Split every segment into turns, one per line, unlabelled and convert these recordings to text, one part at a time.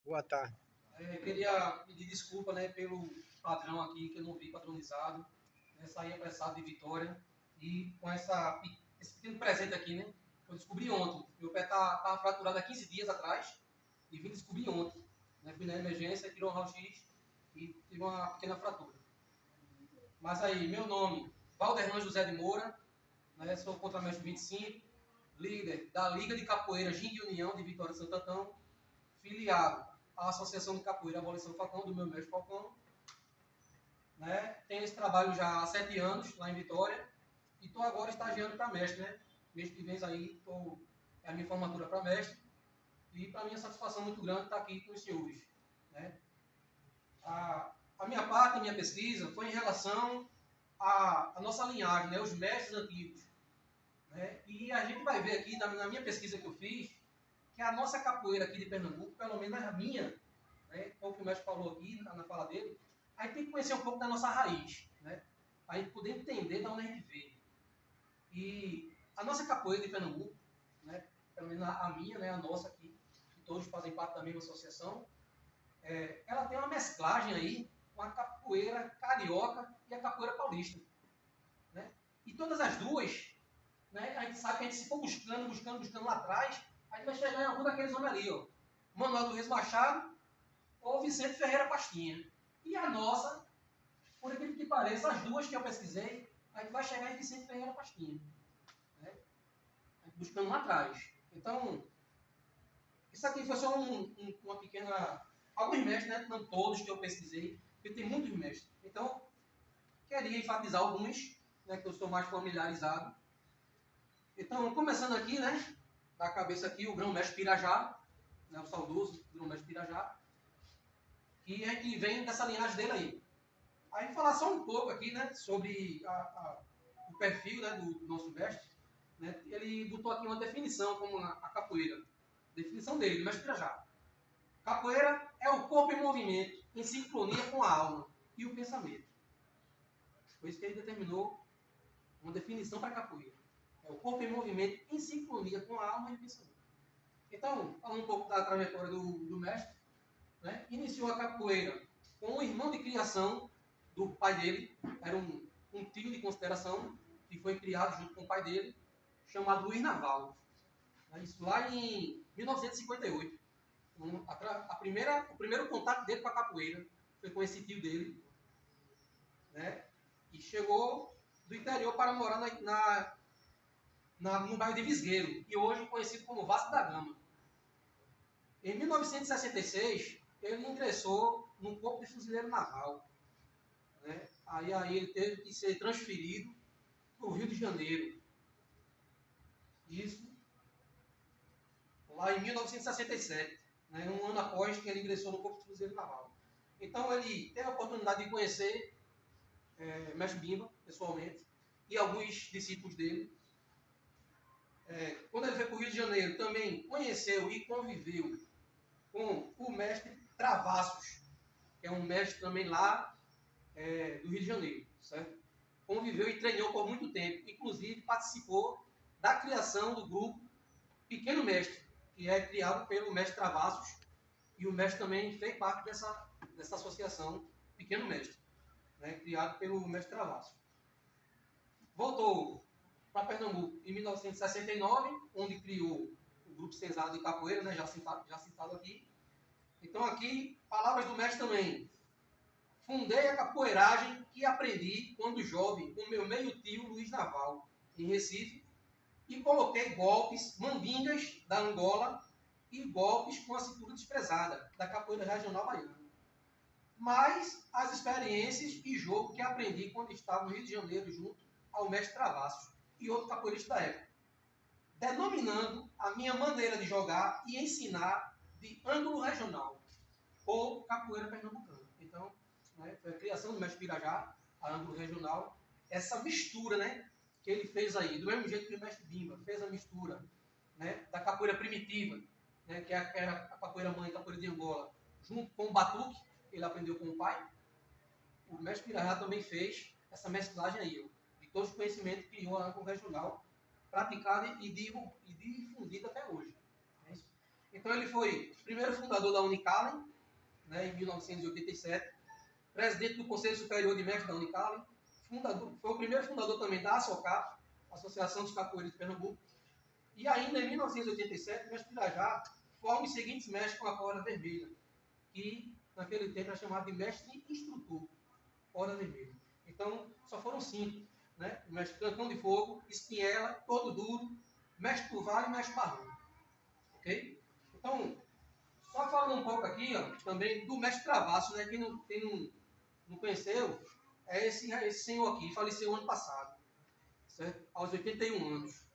Boa tarde.
Queria pedir desculpa, né, pelo padrão aqui, que eu não vi padronizado, né, saí apressado de Vitória e com esse pequeno presente aqui, né, eu descobri ontem. Meu pé estava fraturado há 15 dias atrás e vim descobrir ontem. Né, fui na emergência, tirou um raio-x e tive uma pequena fratura. Mas aí, meu nome, Valderlan José de Moura, né, sou contramestre 25, líder da Liga de Capoeira Gingue e União de Vitória de Santo Antão, filiado à Associação de Capoeira Abolição Falcão, do meu mestre Falcão. Né? Tenho esse trabalho já há 7 anos, lá em Vitória, e estou agora estagiando para mestre. Né? Mês que vem aí é a minha formatura para mestre, e para mim é satisfação muito grande estar aqui com os senhores. Né? A minha parte, a minha pesquisa, foi em relação à nossa linhagem, né? Os mestres antigos. Né? E a gente vai ver aqui, na minha pesquisa que eu fiz, que a nossa capoeira aqui de Pernambuco, pelo menos a minha, né, como o mestre falou aqui na fala dele, a gente tem que conhecer um pouco da nossa raiz, né, a gente poder entender de onde a gente veio. E a nossa capoeira de Pernambuco, né, pelo menos a minha, né, a nossa aqui, que todos fazem parte da mesma associação, ela tem uma mesclagem aí com a capoeira carioca e a capoeira paulista. Né? E todas as duas, né, a gente sabe que a gente se for buscando lá atrás, a gente vai chegar em algum daqueles homens ali, ó. Manuel Luiz Machado ou Vicente Ferreira Pastinha. E a nossa, por aquilo que pareça, as duas que eu pesquisei, a gente vai chegar em Vicente Ferreira Pastinha. Né? Buscando lá atrás. Então, isso aqui foi só uma pequena... Alguns mestres, né? Não todos que eu pesquisei, porque tem muitos mestres. Então, queria enfatizar alguns, né, que eu estou mais familiarizado. Então, começando aqui, né? Da cabeça aqui, o grão-mestre Pirajá, né, o saudoso grão-mestre Pirajá, que a gente vem dessa linhagem dele aí. Aí falar só um pouco aqui, né, sobre o perfil, né, do nosso mestre. Né, ele botou aqui uma definição como a capoeira. Definição dele, do mestre Pirajá. Capoeira é o corpo em movimento, em sincronia com a alma e o pensamento. Foi isso que ele determinou uma definição para capoeira. É o corpo em movimento, em sincronia com a alma e o pensamento. Então, falando um pouco da trajetória do mestre, né, iniciou a capoeira com um irmão de criação do pai dele, era um tio de consideração, que foi criado junto com o pai dele, chamado Luiz Naval. Isso lá em 1958. O primeiro contato dele com a capoeira foi com esse tio dele, né? E chegou do interior para morar no bairro de Visgueiro, e hoje conhecido como Vasco da Gama. Em 1966, ele ingressou no Corpo de Fuzileiro Naval. Né? Aí ele teve que ser transferido para o Rio de Janeiro. Isso lá em 1967, né? Um ano após que ele ingressou no Corpo de Fuzileiro Naval. Então ele teve a oportunidade de conhecer Mestre Bimba, pessoalmente, e alguns discípulos dele. Quando ele veio para o Rio de Janeiro, também conheceu e conviveu com o mestre Travassos, que é um mestre também lá do Rio de Janeiro, certo? Conviveu e treinou por muito tempo, inclusive participou da criação do grupo Pequeno Mestre, que é criado pelo mestre Travassos, e o mestre também fez parte dessa associação Pequeno Mestre, né, criado pelo mestre Travassos. Voltou para Pernambuco em 1969, onde criou o grupo Senzado de Capoeira, né, já citado aqui. Então aqui, palavras do mestre também. Fundei a capoeiragem que aprendi quando jovem com meu meio-tio Luiz Naval, em Recife, e coloquei golpes, mandingas da Angola e golpes com a cintura desprezada, da capoeira regional baiana. Mas as experiências e jogo que aprendi quando estava no Rio de Janeiro junto ao mestre Travassos e outro capoeirista da época, denominando a minha maneira de jogar e ensinar de ângulo regional, ou capoeira pernambucana. Então, né, foi a criação do mestre Pirajá, a ângulo regional, essa mistura, né, que ele fez aí, do mesmo jeito que o mestre Bimba fez a mistura, né, da capoeira primitiva, né, que era a capoeira mãe, a capoeira de Angola, junto com o batuque, ele aprendeu com o pai. O mestre Pirajá também fez essa mesclagem aí, ó, de todos os conhecimentos que criou a ângulo regional, praticada e difundida até hoje. É isso. Então ele foi o primeiro fundador da Unicalen, né, em 1987, presidente do Conselho Superior de Mestres da Unicalen, foi o primeiro fundador também da ASOCAP, Associação dos Capoeiras de Pernambuco, e ainda em 1987, o mestre Pirajá forma os seguintes mestres com a corda vermelha, que naquele tempo era chamado de mestre instrutor, corda vermelha. Então, só foram 5, né? O mestre Cantão de Fogo, Espinhela, Todo Duro, mestre Turval e mestre Barrão. Ok? Então, só falando um pouco aqui, ó, também do mestre Travasso, né? Quem não conheceu, é esse senhor aqui, faleceu ano passado, certo? Aos 81 anos,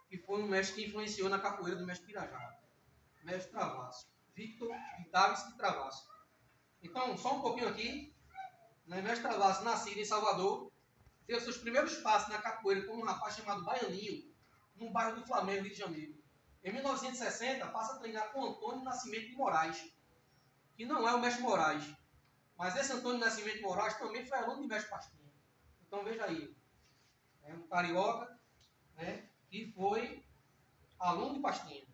que foi um mestre que influenciou na capoeira do mestre Pirajá, mestre Travasso, Victor Davis de Travasso. Então, só um pouquinho aqui, né? Mestre Travasso, nascido em Salvador, deu seus primeiros passos na capoeira com um rapaz chamado Baianinho, no bairro do Flamengo, Rio de Janeiro. Em 1960, passa a treinar com Antônio Nascimento de Moraes, que não é o mestre Moraes, mas esse Antônio Nascimento de Moraes também foi aluno de mestre Pastinha. Então veja aí, é um carioca, né, que foi aluno de Pastinha.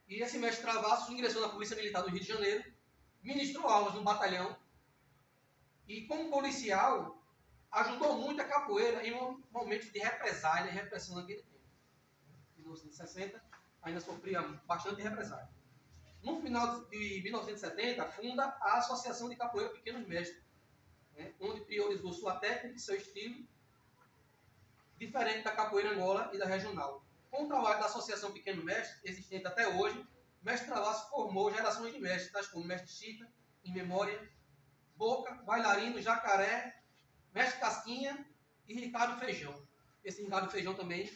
E esse mestre Travassos ingressou na Polícia Militar do Rio de Janeiro, ministrou aulas no batalhão e, como policial, ajudou muito a capoeira em momentos de represália e repressão naquele tempo. Em 1960, ainda sofria bastante represália. No final de 1970, funda a Associação de Capoeira Pequenos Mestres, né, onde priorizou sua técnica e seu estilo, diferente da capoeira Angola e da regional. Com o trabalho da Associação Pequeno Mestre, existente até hoje, o mestre Travasso formou gerações de mestres, tais como mestre Chita, Em Memória, Boca, Bailarino, Jacaré, mestre Casquinha e Ricardo Feijão. Esse Ricardo Feijão também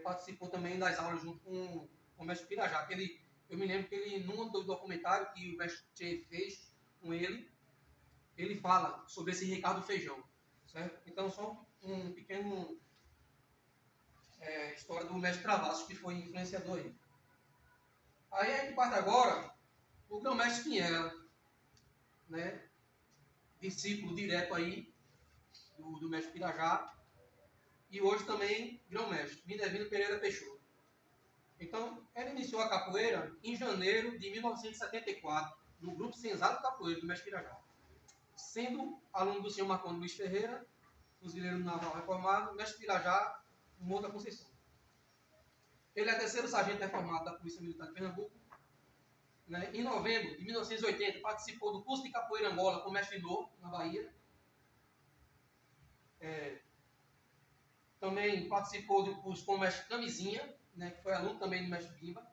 participou também das aulas junto com o mestre Pirajá. Eu me lembro que ele, num documentário que o mestre Che fez com ele fala sobre esse Ricardo Feijão. Certo? Então, só um pequeno história do mestre Travassos, que foi influenciador aí. Aí a gente parte agora o grão-mestre Pinhela, né? Discípulo direto aí do mestre Pirajá, e hoje também grão-mestre, Minervino Pereira Peixoto. Então, ele iniciou a capoeira em janeiro de 1974, no grupo Senzado Capoeira do mestre Pirajá. Sendo aluno do senhor Marconi Luiz Ferreira, fuzileiro naval reformado, mestre Pirajá, Morro da Conceição. Ele é terceiro sargento reformado da Polícia Militar de Pernambuco. Né? Em novembro de 1980, participou do curso de capoeira Angola com o mestre Lô, na Bahia. Também participou do curso com o mestre Camisinha, né, que foi aluno também do mestre Bimba,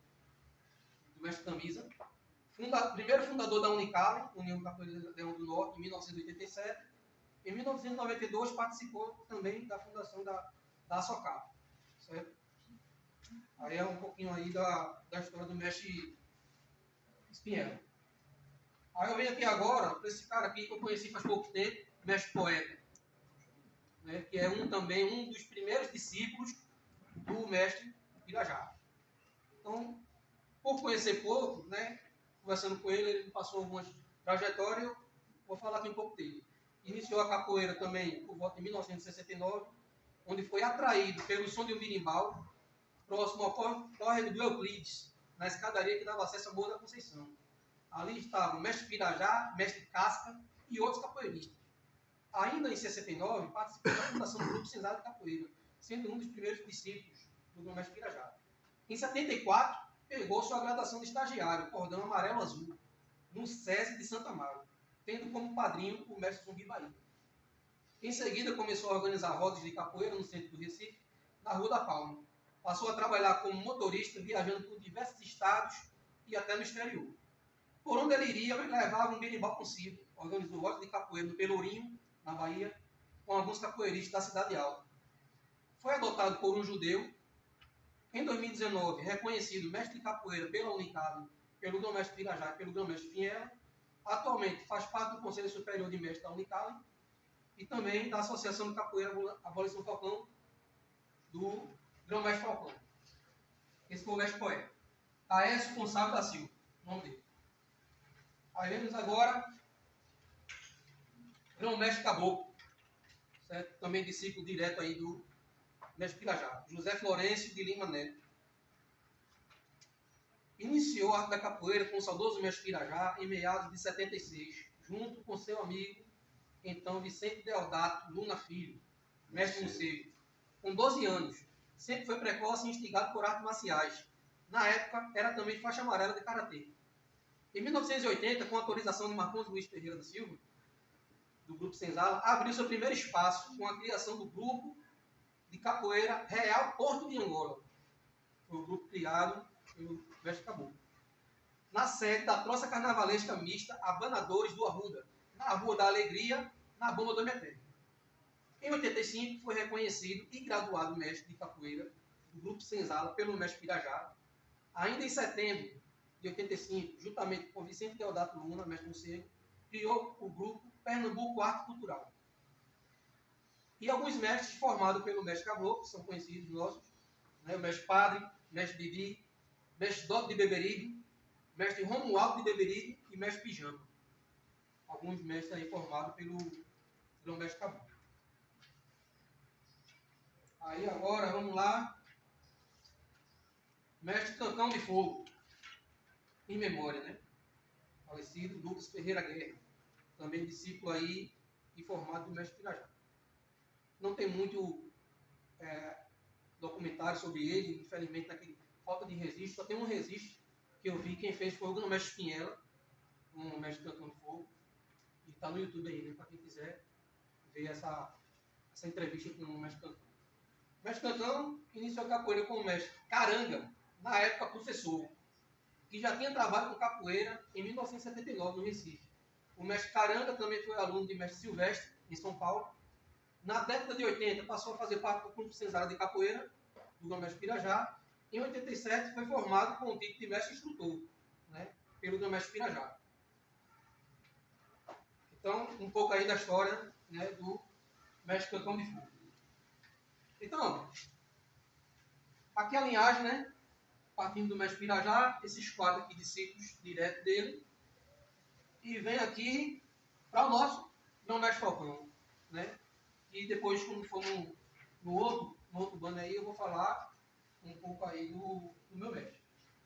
do mestre Camisa. Primeiro fundador da Unicalen, União Capoeira Leão do Norte, em 1987. Em 1992, participou também da fundação da ASOCAP. Certo? Aí é um pouquinho aí da história do mestre Espinhela. Aí eu venho aqui agora para esse cara aqui que eu conheci faz pouco tempo, mestre Poeta, né, que é também um dos primeiros discípulos do mestre Pirajá. Então, por conhecer pouco, né, conversando com ele passou algumas trajetórias, eu vou falar aqui um pouco dele. Iniciou a capoeira também por volta de 1969, onde foi atraído pelo som de um birimbau, próximo ao córrego do Euclides, na escadaria que dava acesso ao Morro da Conceição. Ali estavam o mestre Pirajá, mestre Casca e outros capoeiristas. Ainda em 69, participou da fundação do Grupo Senzado de Capoeira, sendo um dos primeiros discípulos do mestre Pirajá. Em 74, pegou sua graduação de estagiário, cordão amarelo-azul, no SESI de Santa Amaro, tendo como padrinho o mestre Zumbi Bahia. Em seguida, começou a organizar rodas de capoeira no centro do Recife, na Rua da Palma. Passou a trabalhar como motorista, viajando por diversos estados e até no exterior. Por onde ele iria, ele levava um berimbau consigo. Organizou rodas de capoeira no Pelourinho, na Bahia, com alguns capoeiristas da Cidade Alta. Foi adotado por um judeu. Em 2019, reconhecido mestre de capoeira pela Unicalen, pelo grão-mestre Pirajá e pelo grão-mestre Pinhela. Atualmente faz parte do Conselho Superior de Mestres da Unicalen e também da Associação de Capoeira Abolição Falcão, do grão-mestre Falcão. Esse foi o mestre Poeta. Aécio Gonçalves da Silva, nome dele. Aí vemos agora grão-mestre Caboclo, certo? Também discípulo direto aí do mestre Pirajá, José Florencio de Lima Neto. iniciou a arte da capoeira com o saudoso mestre Pirajá em meados de 76, junto com seu amigo, então Vicente Deodato Luna Filho, mestre Morcego. Com 12 anos, sempre foi precoce e instigado por artes marciais. Na época, era também faixa amarela de karatê. Em 1980, com a autorização de Marcondes Luiz Ferreira da Silva, do Grupo Senzala, abriu seu primeiro espaço com a criação do Grupo de Capoeira Real Porto de Angola. Foi o grupo criado pelo mestre Caboclo. Na sede da troça carnavalesca mista Abanadores do Arruda, na Rua da Alegria, na Bomba do Emetério. Em 85, foi reconhecido e graduado mestre de capoeira do Grupo Senzala pelo mestre Pirajá. Ainda em setembro de 85, juntamente com Vicente Deodato Luna, mestre Morcego, criou o grupo Pernambuco Arte Cultural. E alguns mestres formados pelo mestre Caboclo, que são conhecidos nossos, né? O mestre Padre, mestre Didi, mestre Dodo de Beberibe, mestre Romualdo de Beberibe e mestre Pijama. Alguns mestres aí formados pelo mestre Caboclo. Aí agora, vamos lá. Mestre Cancão de Fogo, em memória, né? Falecido Lucas Ferreira Guerra, também discípulo aí e formado do mestre Pirajá. Não tem muito documentário sobre ele, infelizmente, naquele falta de registro. Só tem um registro que eu vi, quem fez foi o mestre Pinhela, um mestre Cancão de Fogo, e está no YouTube aí, né? Para quem quiser ver essa entrevista com o mestre Cancão. O mestre Cancão iniciou a capoeira com o mestre Caranga, na época professor, que já tinha trabalhado com capoeira em 1979 no Recife. O mestre Caranga também foi aluno de mestre Silvestre, em São Paulo. Na década de 80, passou a fazer parte do Grupo Senzala de Capoeira, do mestre Pirajá. Em 87, foi formado com o título de mestre instrutor, né, pelo mestre Pirajá. Então, um pouco aí da história, né, do mestre Cancão de Fogo. Então, aqui a linhagem, né, partindo do mestre Pirajá, esses quatro aqui discípulos direto dele, e vem aqui para o nosso mestre Falcão, né? E depois, quando for no outro bando aí, eu vou falar um pouco aí do meu mestre,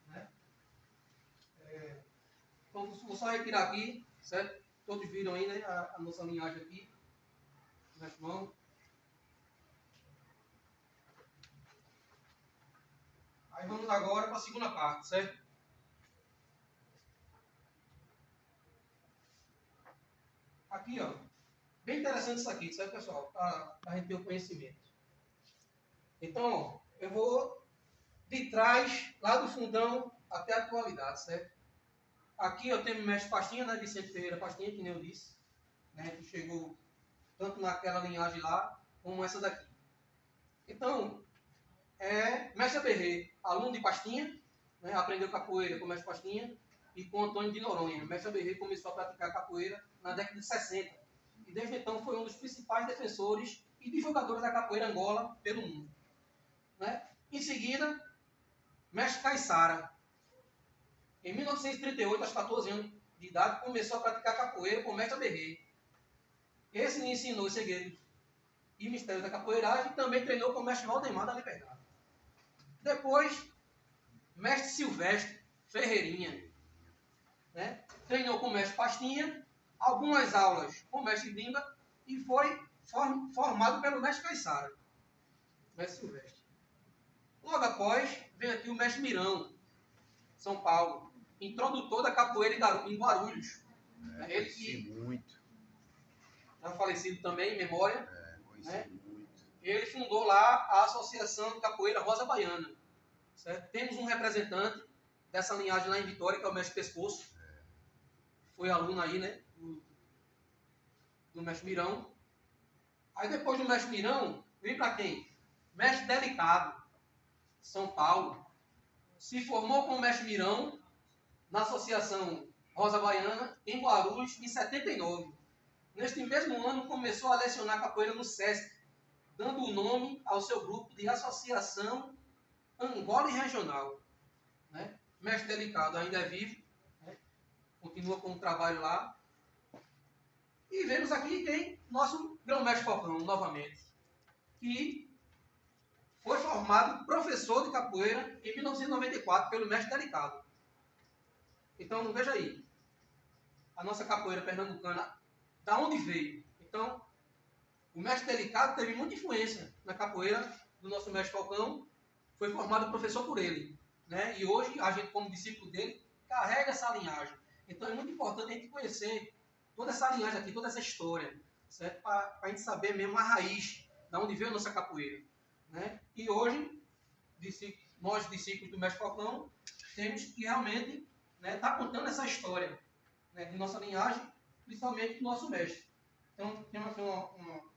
né? Então, vou só retirar aqui, certo? Todos viram aí, né, a nossa linhagem aqui, mestre mão. Aí vamos agora para a segunda parte, certo? Aqui, ó. Bem interessante isso aqui, certo, pessoal? Para a gente ter o conhecimento. Então, eu vou de trás, lá do fundão, até a atualidade, certo? Aqui eu tenho o mestre Pastinha, né? Vicente Ferreira Pastinha, que nem eu disse, né? Que chegou tanto naquela linhagem lá, como essa daqui. Então, mestre Aberrê, aluno de Pastinha, né? Aprendeu capoeira com o mestre Pastinha e com Antônio de Noronha. O mestre Aberrê começou a praticar capoeira na década de 60. E desde então foi um dos principais defensores e divulgadores da capoeira Angola pelo mundo, né? Em seguida, mestre Caiçara. Em 1938, aos 14 anos de idade, começou a praticar capoeira com o mestre Aberrê. Esse lhe ensinou os segredos e mistérios da capoeiragem e também treinou com o mestre Valdemar da Liberdade. Depois, mestre Silvestre Ferreirinha, né? Treinou com o mestre Pastinha, algumas aulas com o mestre Bimba e foi formado pelo mestre Caiçara, mestre Silvestre. Logo após, vem aqui o mestre Mirão, São Paulo, introdutor da capoeira em Guarulhos. Ele que
muito.
Já falecido também, em memória. Né?
Muito.
Ele fundou lá a Associação de Capoeira Rosa Baiana. Certo? Temos um representante dessa linhagem lá em Vitória, que é o mestre Pescoço. Foi aluno aí, né? Do mestre Mirão. Aí depois do mestre Mirão, vem para quem? Mestre Delicado, São Paulo. Se formou com o mestre Mirão na Associação Rosa Baiana, em Guarulhos, em 79. Neste mesmo ano, começou a lecionar capoeira no SESC, dando o nome ao seu grupo de Associação Angola e Regional. Né? Mestre Delicado ainda é vivo, né? Continua com o trabalho lá. E vemos aqui quem? Nosso grão-mestre Falcão, novamente, que foi formado professor de capoeira em 1994 pelo mestre Delicado. Então, veja aí, a nossa capoeira pernambucana, da onde veio? Então, o mestre Delicado teve muita influência na capoeira do nosso mestre Falcão, foi formado professor por ele, né? E hoje, a gente, como discípulo dele, carrega essa linhagem. Então, é muito importante a gente conhecer toda essa linhagem aqui, toda essa história, certo? Para a gente saber mesmo a raiz, da onde veio a nossa capoeira, né? E hoje, nós, discípulos do mestre Falcão, temos que realmente estar contando essa história, né, de nossa linhagem, principalmente do nosso mestre. Então, temos aqui uma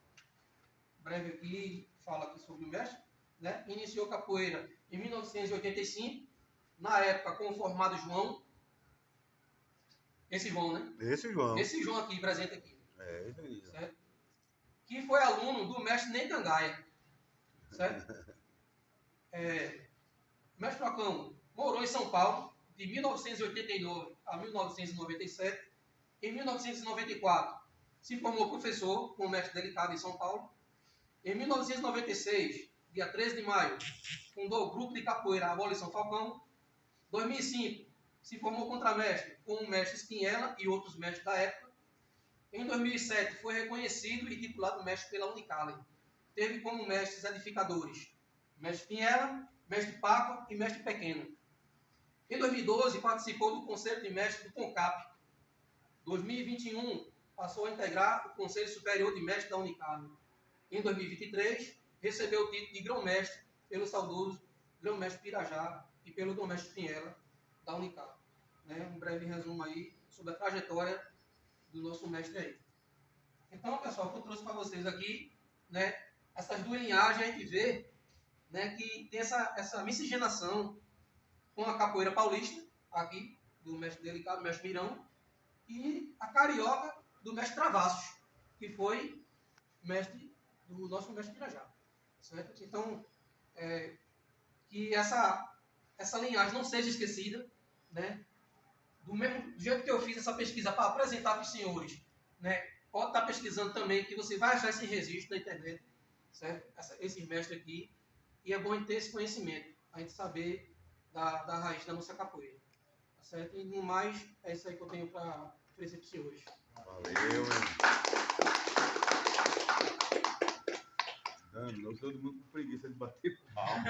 breve aqui, fala aqui sobre o mestre, né? Iniciou capoeira em 1985, na época com o formado João, esse João, né? Esse João aqui, presente aqui. Certo? Que foi aluno do mestre Nentangaia, certo? O mestre Falcão morou em São Paulo de 1989 a 1997. Em 1994, se formou professor com o mestre Delicado em São Paulo. Em 1996, dia 13 de maio, fundou o grupo de capoeira Abolição Falcão. Em 2005, se formou contramestre com o mestre Spinella e outros mestres da época. Em 2007, foi reconhecido e titulado mestre pela Unicalen. Teve como mestres edificadores mestre Spinella, mestre Paco e mestre Pequeno. Em 2012, participou do Conselho de Mestres do CONCAP. Em 2021, passou a integrar o Conselho Superior de Mestres da Unicalen. Em 2023, recebeu o título de grão-mestre pelo saudoso grão-mestre Pirajá e pelo grão-mestre Spinella da Unicalen. Um breve resumo aí sobre a trajetória do nosso mestre aí. Então, pessoal, o que eu trouxe para vocês aqui, essas duas linhagens a gente vê, que tem essa miscigenação com a capoeira paulista, aqui, do mestre Delicado, mestre Mirão, e a carioca do mestre Travassos, que foi mestre do nosso mestre Pirajá. Certo? Então, que essa linhagem não seja esquecida, do jeito que eu fiz essa pesquisa para apresentar para os senhores, pode estar pesquisando também, que você vai achar esse registro na internet, certo? Esses mestres aqui, e é bom ter esse conhecimento, a gente saber da raiz da nossa capoeira. Tá certo? E no mais, é isso aí que eu tenho para oferecer para os senhores.
Valeu, Dando, todo mundo com preguiça de bater palma.